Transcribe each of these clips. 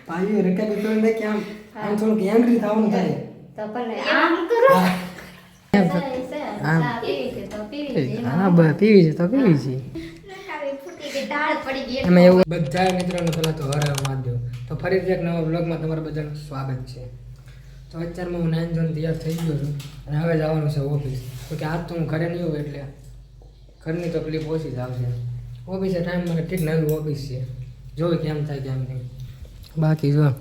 પાયો રકાબી તો ને કે આમ થોડુંક એંગ્રી થવાનું થાય તો પણ આમ કરો હા પીવી છે તો પીવી છે ફૂટી ગઈ ડાળ પડી ગઈ અમે એવું બધા મિત્રોને પહેલા તો હર મહાદેવ તો ફરીથી એક નવા બ્લોગમાં તમારું બધાનું સ્વાગત છે તો અત્યારમાં હું 9 જૂન તૈયાર થઈ ગયો છું અને હવે જવાનું છે ઓફિસ તો કે આજ તો હું ઘરે નહીં હોઉં એટલે ઘરની તકલીફ ઓછી જ આવશે ઓફિસે ટાઈમ મને ઠીક નવું ઓફિસ છે જોઈ કેમ થાય કેમ નહીં બાકી જો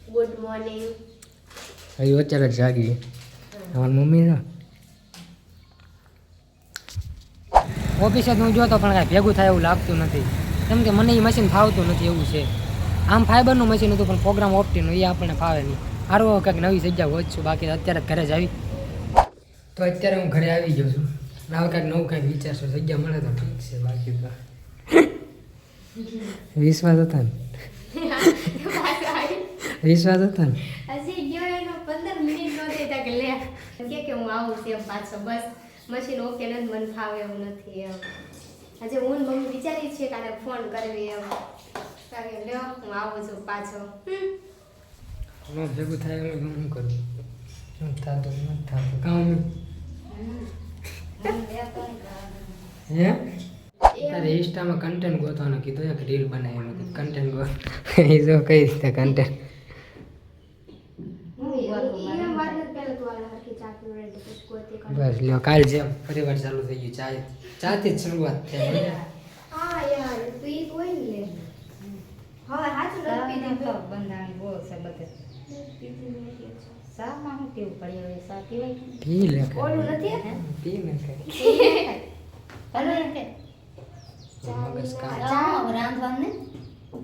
ગુડ મોર્નિંગ હજી અત્યારે જ જાગી અમારી મમ્મી છે ઓફિસે હું જોતો પણ કાંઈ ભેગું થાય એવું લાગતું નથી કેમ કે મને એ મશીન ફાવતું નથી એવું છે આમ ફાઈબરનું મશીન હતું પણ પ્રોગ્રામ ઓપ્ટીનું એ આપણને ફાવે નહીં સારું કંઈક નવી જગ્યા હોઈશું બાકી અત્યારે ઘરે જ આવી તો અત્યારે હું ઘરે આવી ગયો છું અને હવે કાંઈક નવું કાંઈક વિચારશું જગ્યા મળે તો ઠીક છે બાકી તો વિશ્વાસ હતા ને વિશ્વાસ હતા ને હજી ગયો એનો 15 મિનિટ નો દેતા કે લે કે હું આવું છું પાછો બસ મશીન ઓકે નથી મને ફાવે એવું નથી એમ આજે હું ને મમ્મી વિચારી છે કે આને ફોન કરવી એમ કે લ્યો હું આવું છું પાછો નો ભેગું થાય એમ હું કરું શું થતું નથી થતું કામ હે તારે ઇન્સ્ટામાં કન્ટેન્ટ ગોતવાનું કીધું એક રીલ બનાવી એમ કન્ટેન્ટ ગોત એ જો કઈ રીતે કન્ટેન્ટ બસ લ્યો કાલ જેમ ફરી વાર ચાલુ થઈ ગયું ચાથી જ શરૂઆત થઈ હા યાર તું ઈ કોઈ લે હવે હાચું નથી પીધી તો બંધાણી બહુ છે બધે શામાં હું કેવું પડ્યું હોય શા પીવાય પી લે ઓલું નથી પી ને કઈ હલો કે મગજ કામ રાંધવાને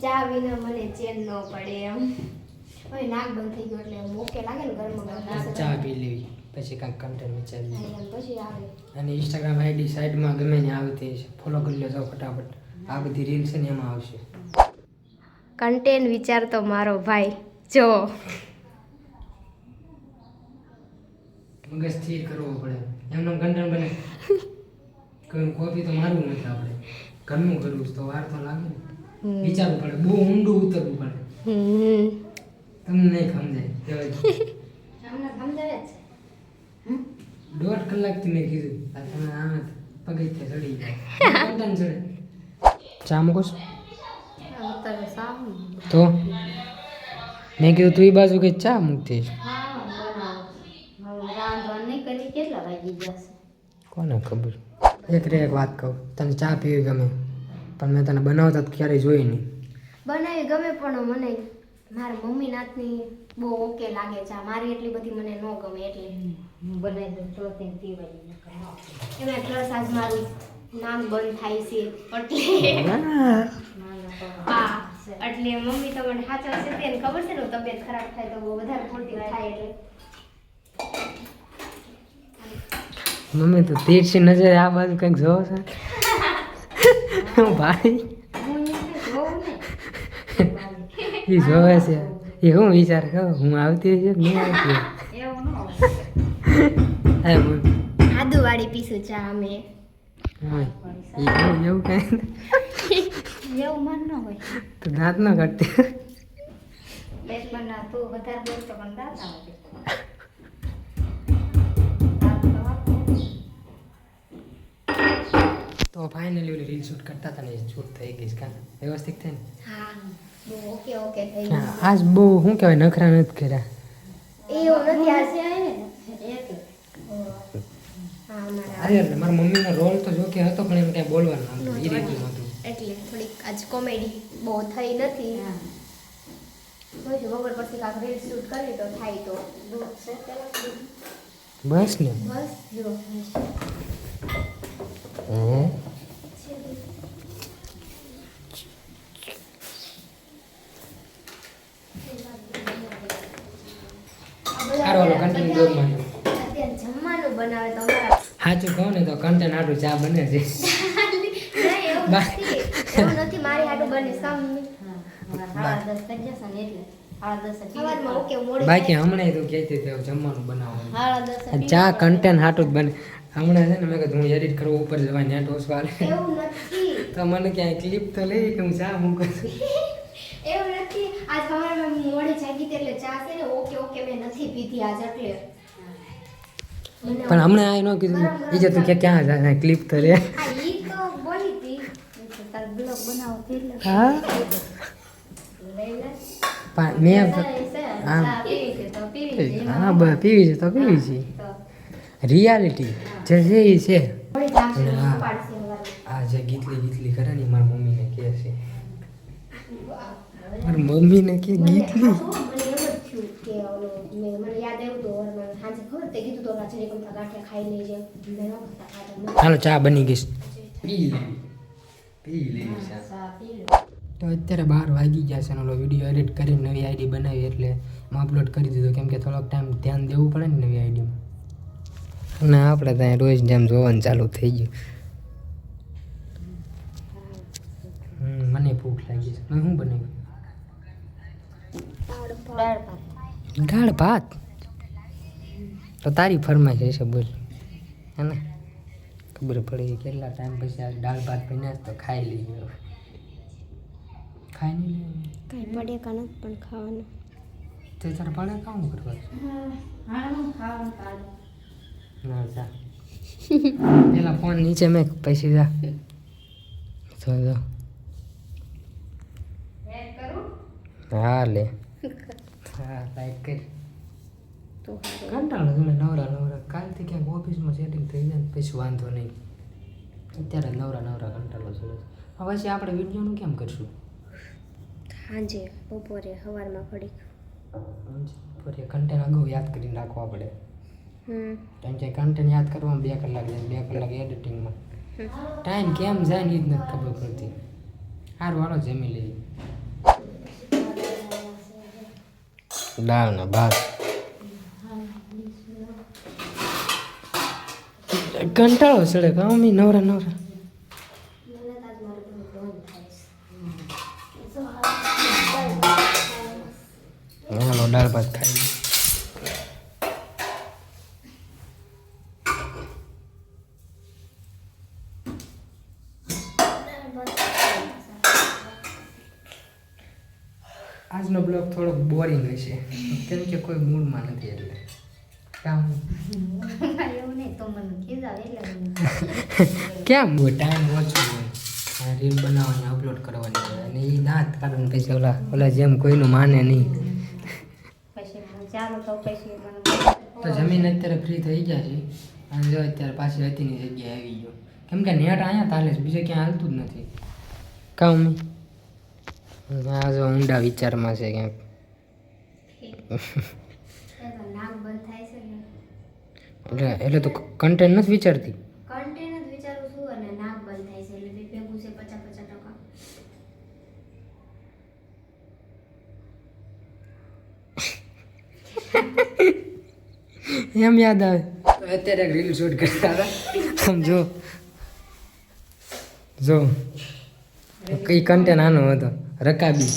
ચા વિના મને ચેન ન પડે એમ હવે નાક બંધ થઈ ગયો એટલે મોકે લાગે ને ઘરમાં ચા પી લેવી પછી કાંઈક કન્ટેન્ટ વિચારવી પછી આવે અને ઇન્સ્ટાગ્રામ આઈડી સાઈડમાં ગમે ને આવતી છે ફોલો કરી લેજો ફટાફટ આ બધી રીલ છે ને એમાં આવશે કન્ટેન્ટ વિચારતો મારો ભાઈ જો મગજ સ્થિર કરવો પડે એમનો કન્ટેન્ટ બને કોઈ કોપી તો મારવું નથી આપણે ઘરનું કરવું છે તો વાર તો લાગે ને વિચારવું પડે બહુ ઊંડું ઉતરવું પડે તમને નહીં સમજાય કહેવાય અમને સમજાવે જ 1.5 કલાકથી મેં કીધું આ તમે આમ પગથિયે ચડી જાય કન્ટેન્ટ ચડે ચા મૂકો છો? અત્યારે સામ તો મેં કીધું તું એ બાજુ કઈ ચા મૂકતી છે હા બનાવો હવે રાંધવા નહીં કરી કેટલા વાગી જશે કોને ખબર એક વાત કહું તને ચા પીવી ગમે પણ મેં તને બનાવતા તો ક્યારેય જોઈ નહીં બનાવી ગમે પણ મને મારા મમ્મી નાથની બહુ ઓકે લાગે ચા મારી એટલી બધી મને ન ગમે એટલે હું બનાવી દઉં તો તેને પીવાની એમાં પ્લસ આજ મારું નામ બંધ થાય છે એટલે હા એટલે મમ્મી તો મને સાચા છે તેને ખબર છે ને તબિયત ખરાબ થાય તો બહુ વધારે પૂરતી થાય એટલે મમ્મી તો તીરછી નજરે આ બાજુ કંઈક જોવો છે ભાઈ હું જોઉં ને એ જોવે છે એ હું વિચાર કરું હું આવતી છે નહીં આવતી એવું ન હોય હા બોલ આદુવાળી પીસું ચા અમે એવું કઈ એવું મન ન હોય તો દાંત ન કાઢતી પેટમાં ના તું વધારે બોલતો પણ દાંત આવે તો ફાઇનલી ઓલી રીલ શૂટ કરતા હતા ને શૂટ થઈ ગઈ કાં વ્યવસ્થિત થઈ ને હા બહુ ઓકે ઓકે થઈ હા, આજ બહુ શું કહેવાય નખરા નથી કર્યા એવું નથી આજે એટલે હા મારા અરે એટલે મારા મમ્મીનો રોલ તો જો કે હતો પણ એમ કાંઈ બોલવાનું નહોતું એ રીતનું હતું એટલે થોડીક આજ કોમેડી બહુ થઈ નથી જોઈશું બપોર પછી કાંક રીલ શૂટ કરી તો થાય તો દૂધ છે પેલા બસ ને બસ જો સારો ઓલો કન્ટેન્ટ બ્લોગમાં અત્યારે જમવાનું બનાવે તો અમારા સાચું કહું ને તો કન્ટેન્ટ આટલું ચા બને છે નહીં એવું નથી એવું નથી મારી હાટું બને સામે હા 10 થઈ જશે ને એટલે 10 સવારમાં ઓકે મોડું બાકી હમણાં તું કહેતી હતી હવે જમવાનું બનાવવાનું 10 ચા કન્ટેન્ટ હાટું જ બને હમણાં છે ને મેં કીધું હું એડિટ કરવું ઉપર જવા નેટ ઓછું હાલે એવું નથી તો મને ક્યાંય ક્લિપ તો લઈ કે હું ચા મૂકું છું એવું આજ સવારમાં મોડી જાગી હતી એટલે ચા છે ને ઓકે મેં નથી પીધી આજ એટલે મને પણ હમણાં આ ન કીધું એ જે તું કે ક્યાં જાય ક્લિપ તો રે હા ઈ તો બોલી હતી તાર બ્લોગ બનાવો એટલે હા લઈ લે પણ મેં ચા પીવી છે તો પીવી છે હા બસ પીવી છે તો પીવી છે તો રિયાલિટી જે છે એ છે મોડી જાગશે હા. પાડશે હવારે આ જે ગીતલી કરે ને મારી મમ્મીને કહે છે મારી મમ્મીને કે મને ગીતલી એમ જ થયું કે મને યાદ આવ્યું તો મને સાંજે ખબર તે કીધું તો રાત્રે કમતા ગાંઠિયા ખાઈ લેજે મેં ન ખાતા હાલો ચા બની ગઈ છે. પી લેવી ચા પી લો તો અત્યારે 12 વાગી ગયા છે અને ઓલો વિડીયો એડિટ કરીને નવી આઈડી બનાવી એટલે અપલોડ કરી દીધો કેમ કે થોડોક ટાઈમ ધ્યાન દેવું પડે ને નવી આઈડીમાં અને આપણે ત્યાં રોજ જેમ જોવાનું ચાલુ થઈ ગયું મને ભૂખ લાગી છે મેં શું બનાવ્યું દાળ ભાત તો તારી ફરમાઈશ હશે બોલ હે ને ખબર પડી કેટલા ટાઈમ પછી આ દાળ ભાત બન્યા તો ખાઈ લઈએ હવે. ખાઈ નહીં લે કઈ પડે કા નથી પણ ખાવાનું તે તારે પડે કામ કરવા છે? ના જા પેલા ફોન નીચે મેં પછી જા તો હા લે હા લાઈક કરી તો કંટાળો તમે નવરા કાલથી ક્યાંક ઓફિસમાં સેટિંગ થઈ જાય ને પછી વાંધો નહીં અત્યારે નવરા કંટાળો છે હવે પછી આપણે વિડીયોનું કેમ કરશું સાંજે બપોરે સવારમાં ઘડીક ફરી કન્ટેન્ટ અગાઉ યાદ કરીને રાખવા પડે કેમ કે કન્ટેન્ટ યાદ કરવામાં 2 કલાક જાય 2 કલાક એડિટિંગમાં ટાઈમ કેમ જાય ને એ જ નથી ખબર પડતી સારું વાળો જમી લઈએ દાળ ને ભાત કંટાળો ચડે કામ નવરા હાલો દાળ ભાત ખાઈ લઈએ. આજનો બ્લોગ થોડોક બોરિંગ હશે કેમ કે કોઈ મૂડમાં નથી એટલે કામ એવું નહીં તો મને કીધા એટલે કેમ હોય ટાઈમ ઓછો હોય આ રીલ બનાવવાની અપલોડ કરવાની હોય અને એ દાંત કાઢીને પછી ઓલા જેમ કોઈનું માને નહીં પછી હું ચાલો તો પછી મને તો જમીન અત્યારે ફ્રી થઈ ગયા છે અને જો અત્યારે પાછી હતીની જગ્યાએ આવી ગયો કેમ કે નેટ અહીંયા ચાલે છે બીજે ક્યાં હાલતું જ નથી કામ આ જો ઊંડા વિચારમાં છે ક્યાંક નાક બંધ થાય છે ને એટલે તો કન્ટેન્ટ નથી વિચારતી કન્ટેન્ટ જ વિચારું છું અને નાક બંધ થાય છે એટલે બે ભેગું છે 50% એમ યાદ આવે તો અત્યારે એક રીલ શૂટ કરતા હતા આમ જો કઈ કન્ટેન્ટ આનો હતો રકાબી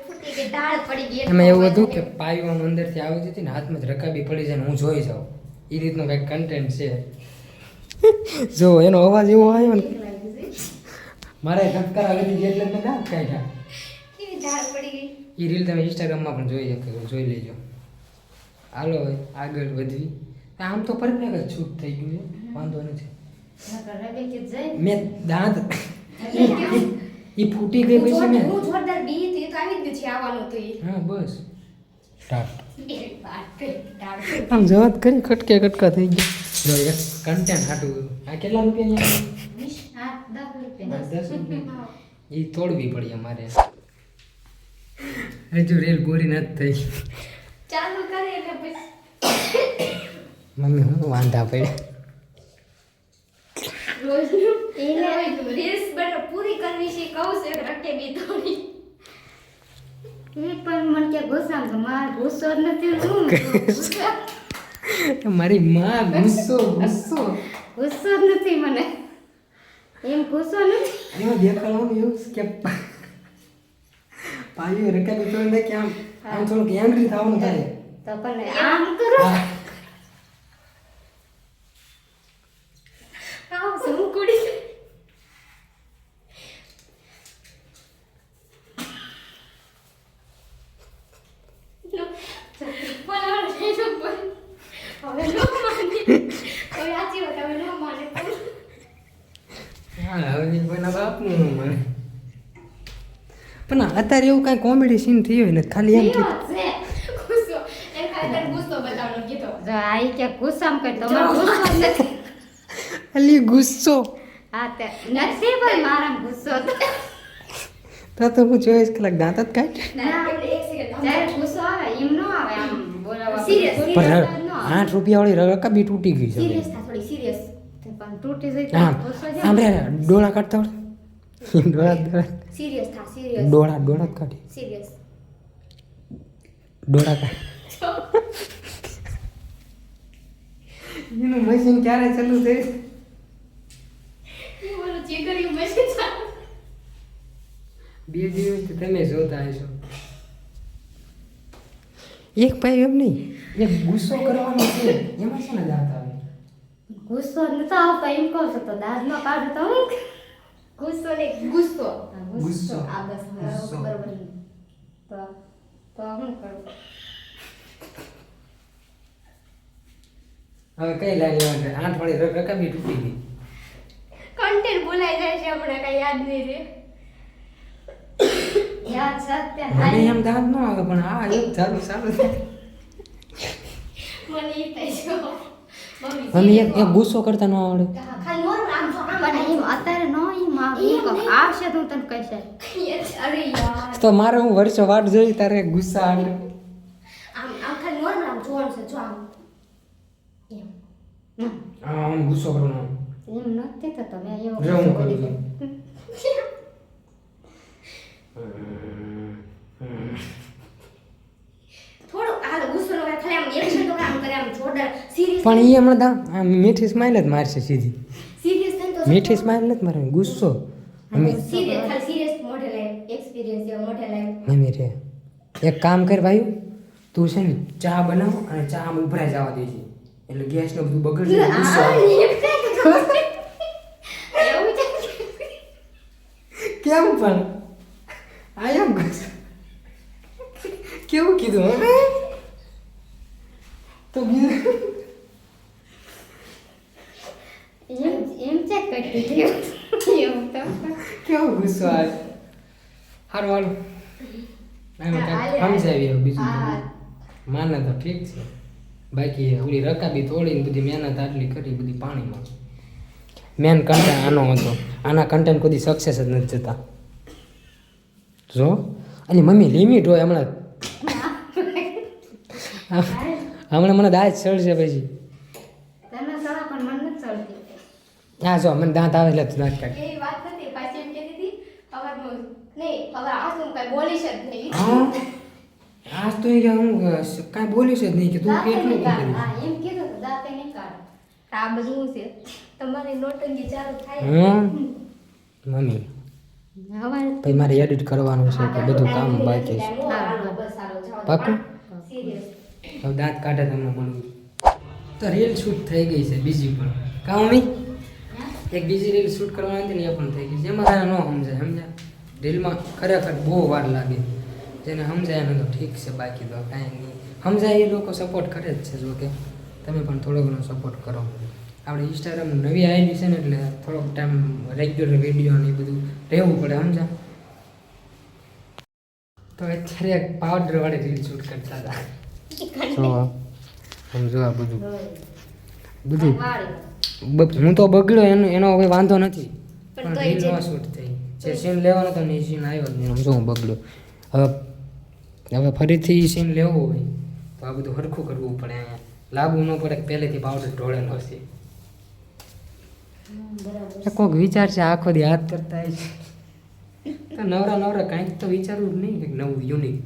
ફૂટી ગઈ દાળ પડી ગઈ એમાં એવું હતું કે પાયું આમ અંદરથી આવી હતી ને હાથમાં જ રકાબી પડી જાય ને હું જોઈ જાઉં એ રીતનો કંઈક કન્ટેન્ટ છે જો એનો અવાજ એવો આવ્યો ને મારે ધબકાર આવી હતી એટલે મેં ના કાઢ્યા કેવી દાળ પડી ગઈ એ રીલ તમે ઇન્સ્ટાગ્રામમાં પણ જોઈ લેજો હાલો હવે આગળ વધવી આમ તો પરફેક્ટ જ છૂટ થઈ ગયું છે વાંધો નથી મેં દાંત એ ફૂટી ગઈ પછી મેં હું જોરદાર બી હતી તો આવી જ ગયું છે આવવાનું તો હા બસ સ્ટાર્ટ એ દાળ આમ જવાત કરી ખટકા થઈ ગયા જો એક કન્ટેન્ટ હાટું આ કેટલા રૂપિયાની 10 રૂપિયા 10 રૂપિયા એ તોડવી પડી અમારે હજુ રેલ પૂરી નથી થઈ ચાલુ કરે એટલે પછી મમ્મી હું વાંધા પડ્યા રોજનું રીલ્સ પૂરી કરવી છે કહું છે રટે બી થોડી એ પણ મને કે ગુસ્સા તો માર ગુસ્સો જ નથી શું મારી માં ગુસ્સો ગુસ્સો જ નથી મને એમ ગુસ્સો નથી એમાં દેખાડવાનું એવું છે કે પાયું રકાબી તોડને કે આમ થોડુંક એંગ્રી થવાનું થાય તો પણ આમ કરો આવ શું કુડી પણ અત્યારે એવું કાંઈ કોમેડી સીન થયો ને ખાલી એમ કે ગુસ્સો એ ખાતર ગુસ્સો બતાવવાનો કીધો જો આ ઈ કે ગુસ્સામાં કઈ તમારો ગુસ્સો જ નથી. ખાલી ગુસ્સો હા તે નથી ભાઈ મારા ગુસ્સો તો હું 24 કલાક દાંત જ કાઢ ના એક સેકન્ડ જ્યારે ગુસ્સો આવે એમ ન આવે આમ બોલાવા Serious. પણ 8 રૂપિયા વાળી રકબી તૂટી ગઈ છે સિરિયસ થા થોડી સિરિયસ પણ તૂટી જાય તો હા ગુસ્સો આમ જાય રે ડોળા કાઢતા આવડે ડોળા સિરિયસ થા સિરિયસ ડોળા જ કાઢી સિરિયસ ડોળા કાઢ એનું મશીન ક્યારે ચાલુ થઈ એ બોલું ચીકરી મશીન ચાલુ 2 દિવસથી તમે જોતા હશો એક ભાઈ એમ નહીં એક ગુસ્સો કરવાનો છે એમાં છે ને દાંત આવે ગુસ્સો નતો આવતો એમ કહો છો તો દાંત નો કાઢો તો હું ગુસ્સો ને ગુસ્સો ગુસ્સો આ બસ ગુસ્સો. બરોબર તો હું કરું હવે કઈ લાઈન લેવાની 8 વાળી રકબી તૂટી ગઈ કન્ટેન્ટ ભૂલાઈ જાય છે હમણાં કઈ યાદ નહીં રે યાદ સત્ય મને એમ દાંત ન આવે પણ આ એક ચાલુ થાય મને ઈ થાય છે મને એક ગુસ્સો કરતા ન આવડે ખાલી નોર્મલ આમ જો આમ પણ એમ અત્યારે નો એમ આવશે તો હું તને કહીશ અરે યાર તો મારે હું વર્ષો વાટ જોઈ તારે ગુસ્સા આવે આમ આમ ખાલી નોર્મલ આમ જોવાનું છે જો આમ એમ આમ ગુસ્સો કરવાનો એમ નથી થતો મેં એવો જો હું ગુસ્સો કરું કરી છું. થોડું આ ગુસ્સો નો ખાલી આમ એક્શન તો કામ કરે આમ જોરદાર સિરિયસ પણ એ હમણાં દાંત આમ મીઠી સ્માઈલ જ મારશે સીધી સિરિયસ થઈને તો મીઠી સ્માઈલ નથી મારે ગુસ્સો સિરિયસ ખાલી સિરિયસ મોઢે લાઈવ એક્સપિરિયન્સ જેવો મોઢે લાઈવ મમ્મી રે એક કામ કર ભાઈ તું છે ને ચા બનાવ અને ચા આમ ઉભરાઈ જવા દેજે એટલે ગેસ ને બધું બગડશે ને ગુસ્સો આવે. એવું છે કેમ પણ આ એમ ગુસ્સો કેવું કીધું હે? તો કીધું એમ ચેક કરતી હતી એવું તો કેવો ગુસ્સો આવે હારું હારું આનું કાંઈક સમજાવી હવે બીજું તો. માને તો ઠીક છે બાકી ઓલી રકાબી તોડીને બધી મહેનત આટલી કરી બધી પાણીમાં મેન કન્ટેન્ટ આનો હતો આના કન્ટેન્ટ કોઈ સક્સેસ જ નથી જતા જો અને મમ્મી લિમિટ હોય હમણાં મને દાંત ચડશે પછી તને સળા પણ મન નથી ચડતી હા જો મને દાંત આવે એટલે દાંત કાઢ એ વાત નથી પાછી એમ કહેતી હતી હવે નહીં હવે આ હું કઈ બોલીશ જ નહીં હા આજ તો એ કે હું કાંઈ બોલીશ જ નહીં કે તું દાંતે કેટલું નહીં કાઢ. કરીશ હા એમ કીધું તો દાંતે નહીં કાઢ આ બધું છે તમારી નોટંકી ચાલુ થાય મમ્મી હવારે પછી મારે એડિટ કરવાનું છે કે બધું કામ બાકી છે પાક્કું? સિરિયસ હવે દાંત કાઢે તમને મળવું તો રીલ શૂટ થઈ ગઈ છે બીજી પણ કાં મમ્મી એક બીજી રીલ શૂટ કરવાની હતી ને એ પણ થઈ ગઈ છે એમાં તારે ન સમજાય સમજ્યા રીલમાં ખરેખર બહુ વાર લાગે જેને સમજાય એને તો ઠીક છે બાકી તો કાંઈ નહીં સમજાય એ લોકો સપોર્ટ કરે જ છે જો કે તમે પણ થોડો ઘણો સપોર્ટ કરો આપણે ઇન્સ્ટાગ્રામ નવી આવેલી છે ને એટલે થોડોક ટાઈમ રેગ્યુલર વિડીયો ને એ બધું રહેવું પડે સમજા તો અત્યારે એક પાવડર વાળી રીલ શૂટ કરતા હતા જો સમજો આ બધું હું તો બગડ્યો એનો હવે વાંધો નથી પણ પણ તોય રીલ જે- ન શૂટ થઈ જે સીન લેવાનો હતો ને એ સીન આવ્યો જ નહીં સમજો હું બગડ્યો હવે ફરીથી એ સીન લેવો હોય તો આ બધું સરખું કરવું પડે અહીંયા લાગુ ન પડે કે પહેલેથી પાવડર ઢોળેલો છે કોઈક વિચાર છે આખો દી હાથ કરતા હોય છે તો નવરા કાંઈક તો વિચારવું જ નહીં કંઈક નવું યુનિક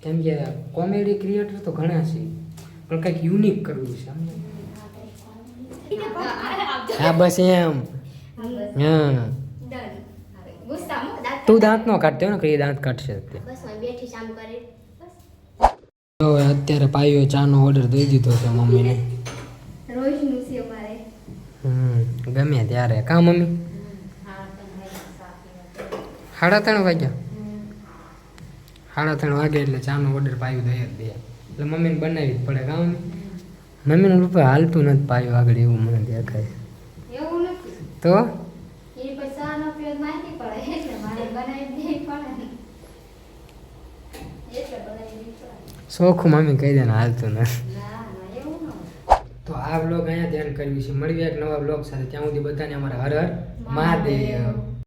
કેમ કે કોમેડી ક્રિએટર તો ઘણા છે પણ કંઈક યુનિક કરવું છે હા બસ એમ હા ડન ગુસ્સામાં દાંત તું દાંત નો કાઢતો ને કે એ દાંત કાઢશે અત્યારે બસ હું બેઠી શામ કરે બસ હવે અત્યારે પાયો ચાનો ઓર્ડર દઈ દીધો છે મમ્મીને રોજનું છે અમારે ગમે ત્યારે કા મમ્મી 3:30 વાગ્યા 3:30 વાગે એટલે ચાનો ઓર્ડર પાયું દઈ જ દે એટલે મમ્મીને બનાવી જ પડે કા મમ્મીનું રૂપિયા હાલતું નથી પાયું આગળ એવું મને દેખાય એવું નથી તો એ પૈસા નો ઉપયોગ માહિતી પડે એટલે મારે બનાવી દેવી પડે શોખું મમ્મી કહી દે ને હાલતું ને. ના ના એવું ન હોય. તો આ વ્લોગ અહીંયા ધ્યાન કરવી છે. મળીએ એક નવા વ્લોગ સાથે. ત્યાં સુધી બધાને અમારા હર હર મહાદેવ.